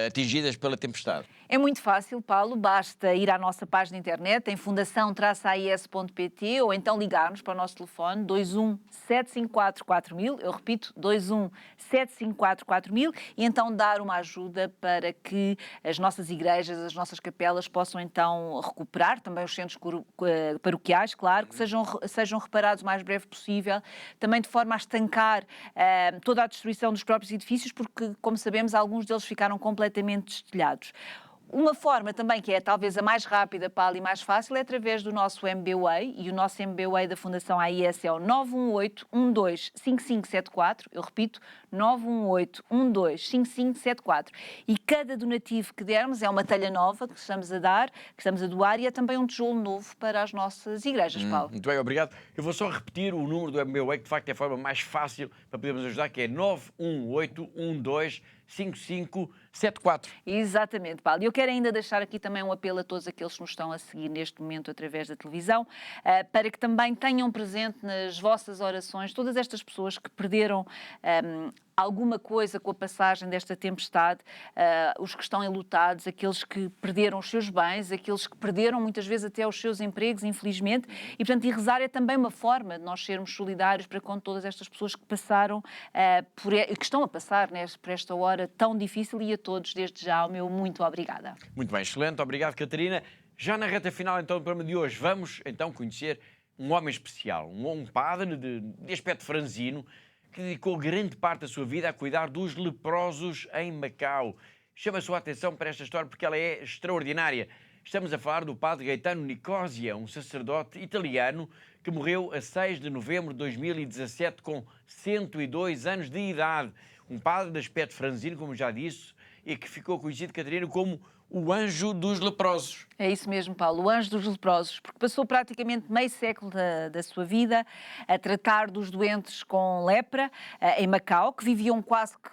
atingidas pela tempestade? É muito fácil, Paulo, basta ir à nossa página de internet em fundação-ais.pt ou então ligar-nos para o nosso telefone 21 754 4000, eu repito, 21 754 4000, e então dar uma ajuda para que as nossas igrejas, as nossas capelas possam então recuperar, também os centros paroquiais, claro, que sejam reparados o mais breve possível, também de forma a estancar toda a destruição dos próprios edifícios, porque, como sabemos, alguns deles ficaram completamente destelhados. Uma forma também que é talvez a mais rápida, Paulo, e mais fácil é através do nosso MBWay, e o nosso MBWay da Fundação AIS é o 918-125574, eu repito, 918-125574. E cada donativo que dermos é uma telha nova que estamos a dar, que estamos a doar, e é também um tijolo novo para as nossas igrejas, Paulo. Muito bem, obrigado. Eu vou só repetir o número do MBWay, que de facto é a forma mais fácil para podermos ajudar, que é 918-125574. Exatamente, Paulo. E eu quero ainda deixar aqui também um apelo a todos aqueles que nos estão a seguir neste momento através da televisão, para que também tenham presente nas vossas orações todas estas pessoas que perderam alguma coisa com a passagem desta tempestade, os que estão enlutados, aqueles que perderam os seus bens, aqueles que perderam muitas vezes até os seus empregos, infelizmente, e portanto e rezar é também uma forma de nós sermos solidários para com todas estas pessoas que passaram, que estão a passar por esta hora tão difícil, e a todos desde já o meu muito obrigada. Muito bem, excelente, obrigado, Catarina. Já na reta final então do programa de hoje, vamos então conhecer um homem especial, um padre de aspecto franzino, que dedicou grande parte da sua vida a cuidar dos leprosos em Macau. Chama a sua atenção para esta história porque ela é extraordinária. Estamos a falar do padre Gaetano Nicosia, um sacerdote italiano que morreu a 6 de novembro de 2017 com 102 anos de idade. Um padre de aspecto franzino, como já disse, e que ficou conhecido, Catarina, como o anjo dos leprosos. É isso mesmo, Paulo, o anjo dos leprosos, porque passou praticamente meio século da sua vida a tratar dos doentes com lepra em Macau, que viviam quase que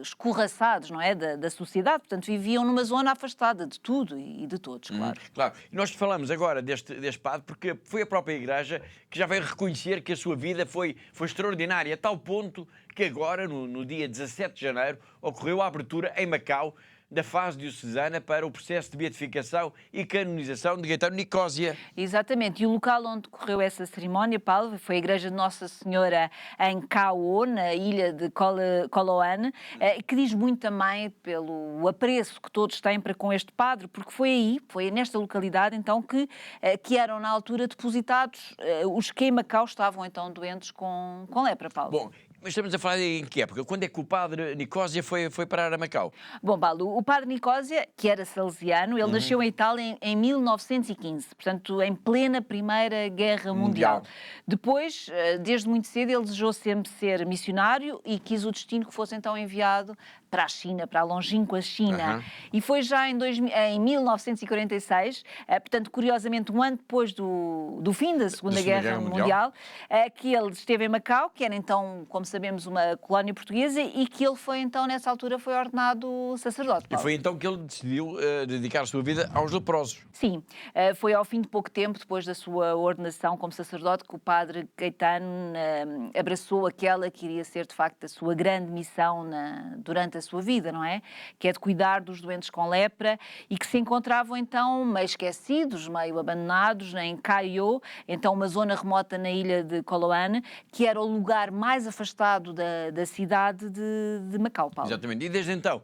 escorraçados, não é, da sociedade, portanto viviam numa zona afastada de tudo e de todos, claro. Claro, e nós falamos agora deste padre porque foi a própria Igreja que já veio reconhecer que a sua vida foi extraordinária, a tal ponto que agora, no dia 17 de janeiro, ocorreu a abertura em Macau da fase diocesana para o processo de beatificação e canonização de Gaetano Nicosia. Exatamente, e o local onde decorreu essa cerimónia, Paulo, foi a Igreja de Nossa Senhora em Cao, na ilha de Coloane, que diz muito também pelo apreço que todos têm para com este padre, porque foi nesta localidade então que eram na altura depositados os que em Macau estavam então doentes com lepra, Paulo. Bom, mas estamos a falar em que época? Quando é que o padre Nicosia foi parar a Macau? Bom, Paulo, o padre Nicosia, que era salesiano, ele nasceu em Itália em 1915, portanto, em plena Primeira Guerra Mundial. Depois, desde muito cedo, ele desejou sempre ser missionário e quis o destino que fosse então enviado para a China, para a longínqua China. E foi já em 1946, portanto, curiosamente, um ano depois do fim da Segunda Guerra Mundial, que ele esteve em Macau, que era então, como sabemos, uma colónia portuguesa, e que ele foi então, nessa altura, foi ordenado sacerdote. Paulo. E foi então que ele decidiu dedicar a sua vida aos leprosos. Sim, foi ao fim de pouco tempo, depois da sua ordenação como sacerdote, que o padre Caetano abraçou aquela que iria ser, de facto, a sua grande missão durante a sua vida, não é? Que é de cuidar dos doentes com lepra e que se encontravam então meio esquecidos, meio abandonados em Caió, então uma zona remota na ilha de Coloane, que era o lugar mais afastado da cidade de Macau, Paulo. Exatamente, e desde então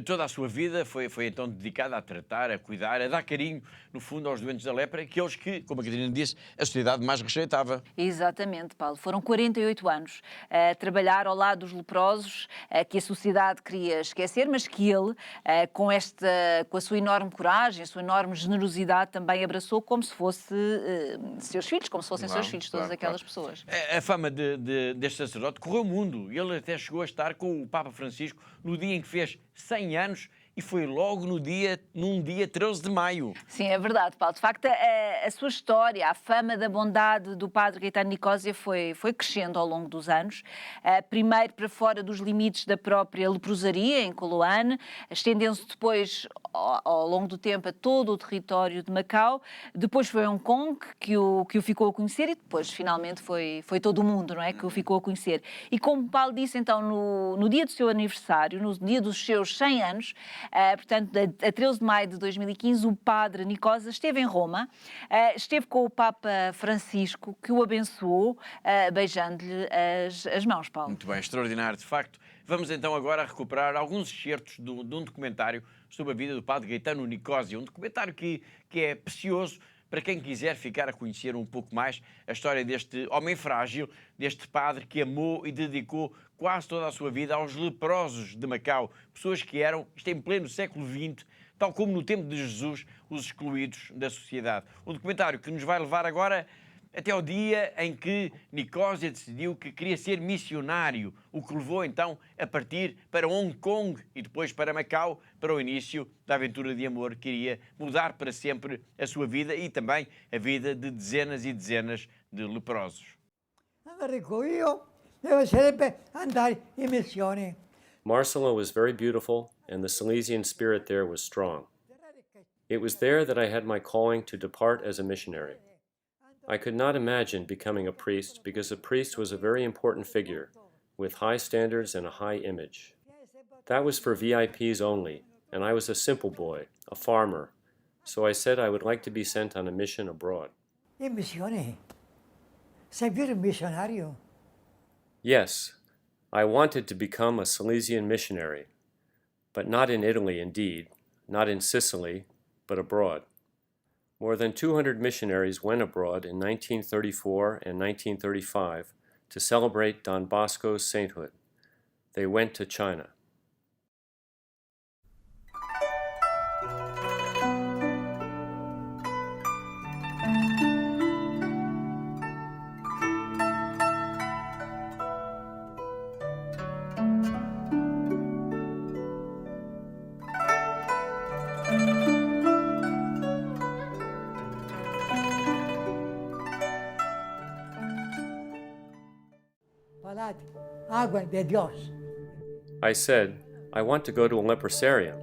toda a sua vida foi então dedicada a tratar, a cuidar, a dar carinho, no fundo, aos doentes da lepra, aqueles que, como a Catarina disse, a sociedade mais rejeitava. Exatamente, Paulo. Foram 48 anos a trabalhar ao lado dos leprosos, que a sociedade queria esquecer, mas que ele, com a sua enorme coragem, a sua enorme generosidade, também abraçou como se fosse seus filhos, como se fossem seus filhos, todas aquelas pessoas. A fama deste sacerdote correu o mundo. Ele até chegou a estar com o Papa Francisco no dia em que fez 100 anos, e foi logo num dia 13 de maio. Sim, é verdade, Paulo. De facto, a sua história, a fama da bondade do padre Caetano Nicósia foi crescendo ao longo dos anos. Primeiro para fora dos limites da própria leprosaria, em Coloane, estendendo-se depois, ao longo do tempo, a todo o território de Macau. Depois foi Hong Kong que o ficou a conhecer, e depois, finalmente, foi todo o mundo, não é, que o ficou a conhecer. E como Paulo disse, então, no dia do seu aniversário, no dia dos seus 100 anos, portanto, a 13 de maio de 2015, o padre Nicósia esteve em Roma, esteve com o Papa Francisco, que o abençoou, beijando-lhe as mãos, Paulo. Muito bem, extraordinário, de facto. Vamos então agora recuperar alguns excertos de um documentário sobre a vida do padre Caetano Nicósia, um documentário que é precioso para quem quiser ficar a conhecer um pouco mais a história deste homem frágil, deste padre que amou e dedicou quase toda a sua vida aos leprosos de Macau, pessoas que eram, isto em pleno século XX, tal como no tempo de Jesus, os excluídos da sociedade. Um documentário que nos vai levar agora até ao dia em que Nicósia decidiu que queria ser missionário, o que levou então a partir para Hong Kong e depois para Macau, para o início da aventura de amor que iria mudar para sempre a sua vida e também a vida de dezenas e dezenas de leprosos. Marcelo was very beautiful and the Salesian spirit there was strong. It was there that I had my calling to depart as a missionary. I could not imagine becoming a priest because a priest was a very important figure, with high standards and a high image. That was for VIPs only, and I was a simple boy, a farmer, so I said I would like to be sent on a mission abroad. Yes, I wanted to become a Salesian missionary, but not in Italy indeed, not in Sicily, but abroad. More than 200 missionaries went abroad in 1934 and 1935 to celebrate Don Bosco's sainthood. They went to China. I said, I want to go to a leprosarium.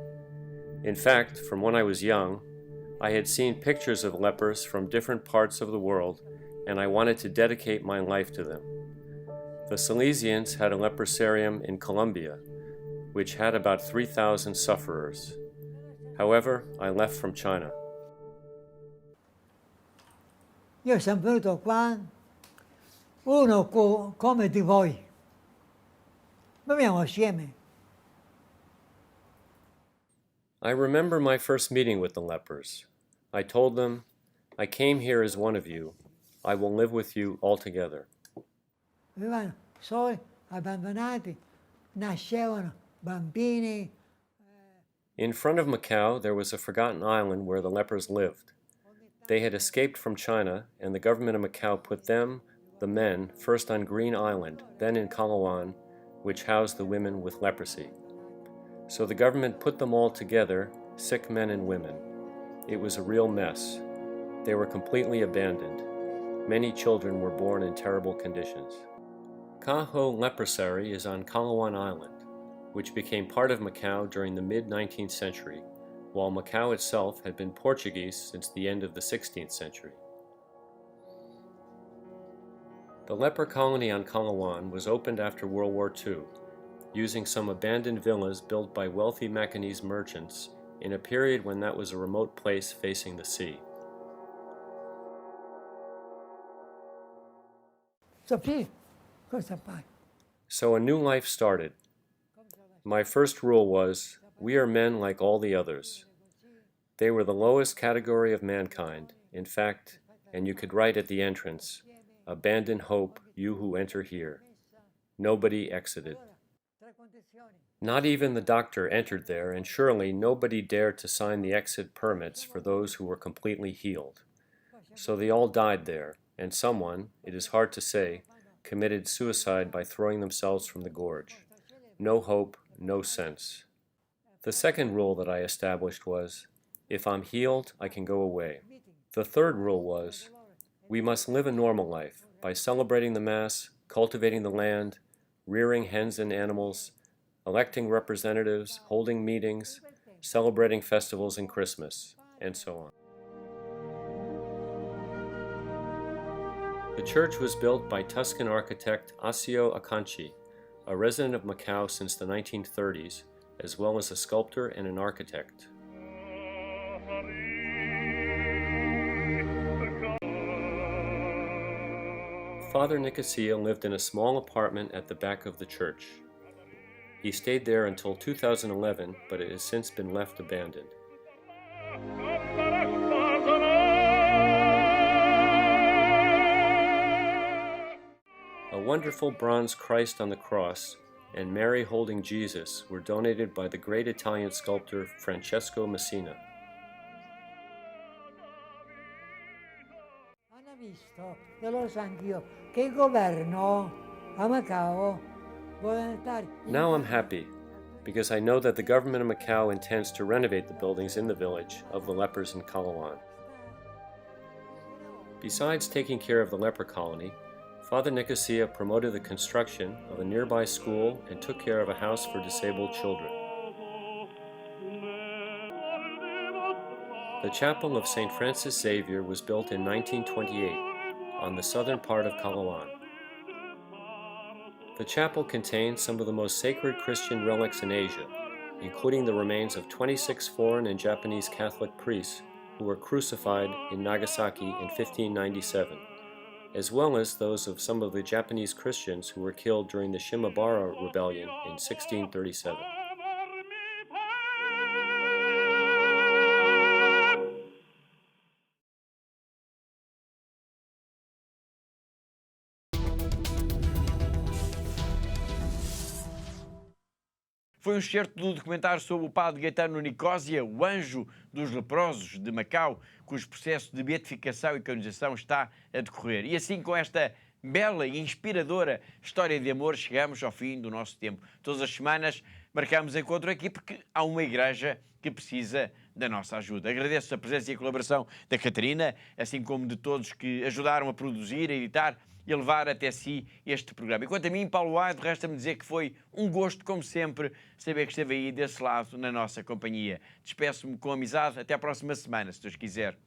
In fact, from when I was young, I had seen pictures of lepers from different parts of the world, and I wanted to dedicate my life to them. The Salesians had a leprosarium in Colombia, which had about 3,000 sufferers. However, I left from China. Io sono venuto qua, uno come di voi. Viviamo assieme. I remember my first meeting with the lepers. I told them, I came here as one of you. I will live with you altogether. Vivevano soli, abbandonati, nascevano bambini. In front of Macau, there was a forgotten island where the lepers lived. They had escaped from China, and the government of Macau put them, the men, first on Green Island, then in Calawan, which housed the women with leprosy. So the government put them all together, sick men and women. It was a real mess. They were completely abandoned. Many children were born in terrible conditions. Kaho Leprosary is on Kalawan Island, which became part of Macau during the mid-19th century, while Macau itself had been Portuguese since the end of the 16th century. The leper colony on Kalawan was opened after World War II, using some abandoned villas built by wealthy Macanese merchants in a period when that was a remote place facing the sea. So a new life started. My first rule was, we are men like all the others. They were the lowest category of mankind, in fact, and you could write at the entrance, abandon hope, you who enter here. Nobody exited. Not even the doctor entered there, and surely nobody dared to sign the exit permits for those who were completely healed. So they all died there, and someone, it is hard to say, committed suicide by throwing themselves from the gorge. No hope, no sense. The second rule that I established was, if I'm healed, I can go away. The third rule was, we must live a normal life by celebrating the Mass, cultivating the land, rearing hens and animals, electing representatives, holding meetings, celebrating festivals and Christmas, and so on. The church was built by Tuscan architect Asio Akanchi, a resident of Macau since the 1930s, as well as a sculptor and an architect. Father Nicosia lived in a small apartment at the back of the church. He stayed there until 2011, but it has since been left abandoned. A wonderful bronze Christ on the cross and Mary holding Jesus were donated by the great Italian sculptor Francesco Messina. Now I'm happy, because I know that the government of Macau intends to renovate the buildings in the village of the lepers in Kalawan. Besides taking care of the leper colony, Father Nicosia promoted the construction of a nearby school and took care of a house for disabled children. The chapel of St. Francis Xavier was built in 1928 on the southern part of Kalawan. The chapel contains some of the most sacred Christian relics in Asia, including the remains of 26 foreign and Japanese Catholic priests who were crucified in Nagasaki in 1597, as well as those of some of the Japanese Christians who were killed during the Shimabara Rebellion in 1637. Foi um excerto do documentário sobre o padre Gaetano Nicósia, o anjo dos leprosos de Macau, cujo processo de beatificação e canonização está a decorrer. E assim, com esta bela e inspiradora história de amor, chegamos ao fim do nosso tempo. Todas as semanas marcamos encontro aqui porque há uma igreja que precisa da nossa ajuda. Agradeço a presença e a colaboração da Catarina, assim como de todos que ajudaram a produzir, a editar e a levar até si este programa. E quanto a mim, Paulo Aide, resta-me dizer que foi um gosto, como sempre, saber que esteve aí desse lado na nossa companhia. Despeço-me com amizade. Até à próxima semana, se Deus quiser.